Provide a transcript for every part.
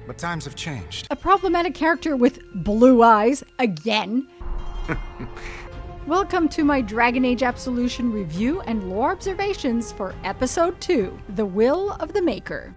but times have changed. A problematic character with blue eyes, again. Welcome to my Dragon Age Absolution review and lore observations for Episode 2, The Will of the Maker.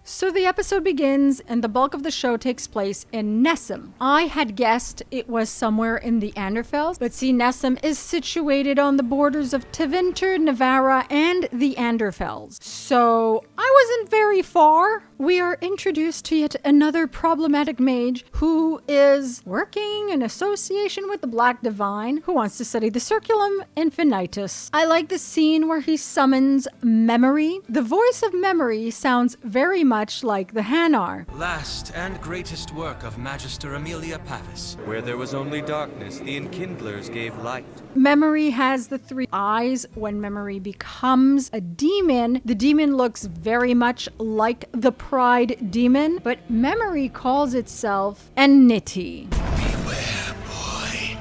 So the episode begins and the bulk of the show takes place in Nessum. I had guessed it was somewhere in the Anderfels, but see, Nessum is situated on the borders of Tevinter, Navarra, and the Anderfels. So I wasn't very far. We are introduced to yet another problematic mage who is working in association with the Black Divine, who wants to study the Circulum Infinitus. I like the scene where he summons Memory. The voice of Memory sounds very much like the Hanar. Last and greatest work of Magister Amelia Pavis. Where there was only darkness, the Enkindlers gave light. Memory has the 3 eyes. When Memory becomes a demon, the demon looks very much like the Pride demon, but Memory calls itself Enmity. Beware, boy.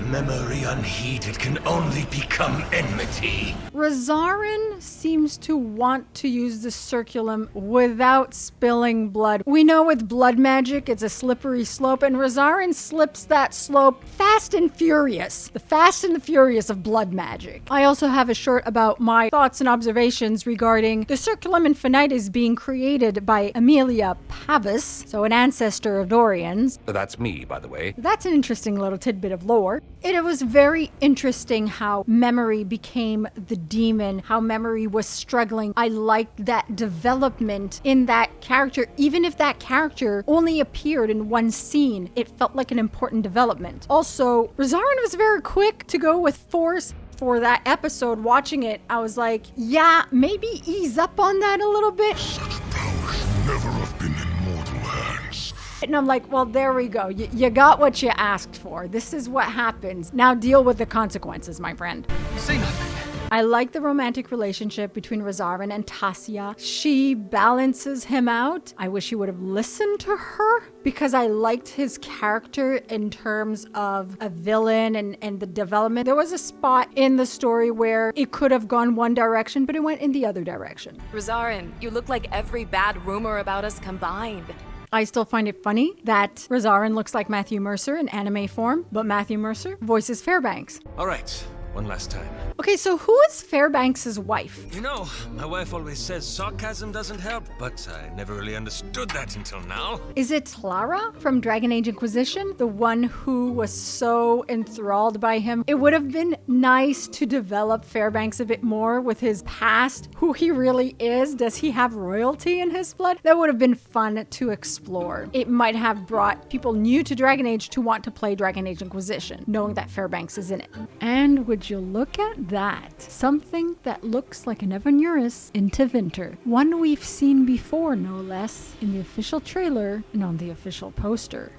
Memory unheeded can only become enmity. Rosarin seems to want to use the Circulum without spilling blood. We know with blood magic it's a slippery slope, and Rosarin slips that slope fast and furious. The fast and the furious of blood magic. I also have a short about my thoughts and observations regarding the Circulum Infinitus being created by Amelia Pavis, so an ancestor of Dorian's. That's me, by the way. That's an interesting little tidbit of lore. It was very interesting how Memory became the demon, how Memory was struggling. I liked that development in that character. Even if that character only appeared in one scene, it felt like an important development. Also, Rosarin was very quick to go with force. For that episode, watching it, I was like, yeah, maybe ease up on that a little bit. Such power should never have been in mortal hands. And I'm like, well, there we go. You got what you asked for. This is what happens. Now deal with the consequences, my friend. Say nothing. I like the romantic relationship between Rosarin and Tassia. She balances him out. I wish he would have listened to her because I liked his character in terms of a villain and the development. There was a spot in the story where it could have gone one direction, but it went in the other direction. Rosarin, you look like every bad rumor about us combined. I still find it funny that Rosarin looks like Matthew Mercer in anime form, but Matthew Mercer voices Fairbanks. All right, one last time. Okay, so who is Fairbanks' wife? You know, my wife always says sarcasm doesn't help, but I never really understood that until now. Is it Clara from Dragon Age Inquisition? The one who was so enthralled by him? It would have been nice to develop Fairbanks a bit more with his past, who he really is. Does he have royalty in his blood? That would have been fun to explore. It might have brought people new to Dragon Age to want to play Dragon Age Inquisition, knowing that Fairbanks is in it. And would you look at that? Something that looks like an Evanuris in Tevinter. One we've seen before, no less, in the official trailer and on the official poster.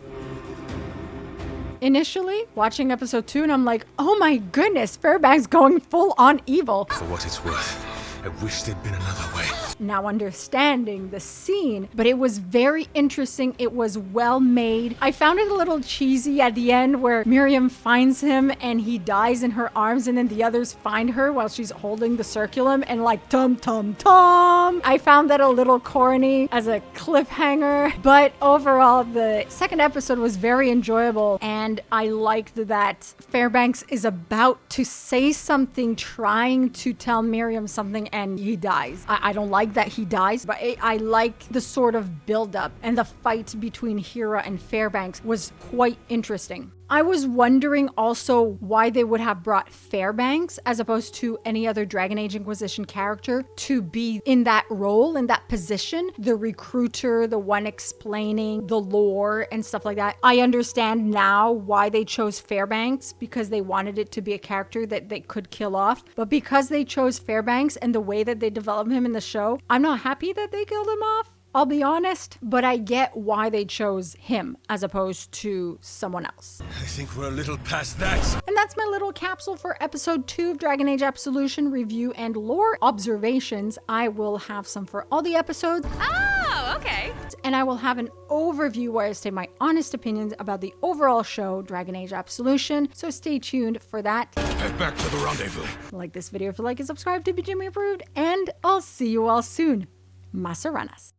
Initially, watching episode 2, and I'm like, oh my goodness, Fairbanks going full on evil. For what it's worth, I wish there'd been another way. Now understanding the scene, but it was very interesting. It was well made. I found it a little cheesy at the end where Miriam finds him and he dies in her arms, and then the others find her while she's holding the Circulum and like tum tum tum. I found that a little corny as a cliffhanger, but overall the second episode was very enjoyable, and I liked that Fairbanks is about to say something, trying to tell Miriam something, and he dies. I don't like that he dies, but I like the sort of build-up, and the fight between Hera and Fairbanks was quite interesting. I was wondering also why they would have brought Fairbanks as opposed to any other Dragon Age Inquisition character to be in that role, in that position, the recruiter, the one explaining the lore and stuff like that. I understand now why they chose Fairbanks, because they wanted it to be a character that they could kill off. But because they chose Fairbanks and the way that they developed him in the show, I'm not happy that they killed him off. I'll be honest, but I get why they chose him as opposed to someone else. I think we're a little past that. And that's my little capsule for episode 2 of Dragon Age Absolution review and lore observations. I will have some for all the episodes. Oh, okay. And I will have an overview where I state my honest opinions about the overall show, Dragon Age Absolution. So stay tuned for that. Head back to the rendezvous. Like this video if you like and subscribe to be Jimmy approved. And I'll see you all soon. Masaranas.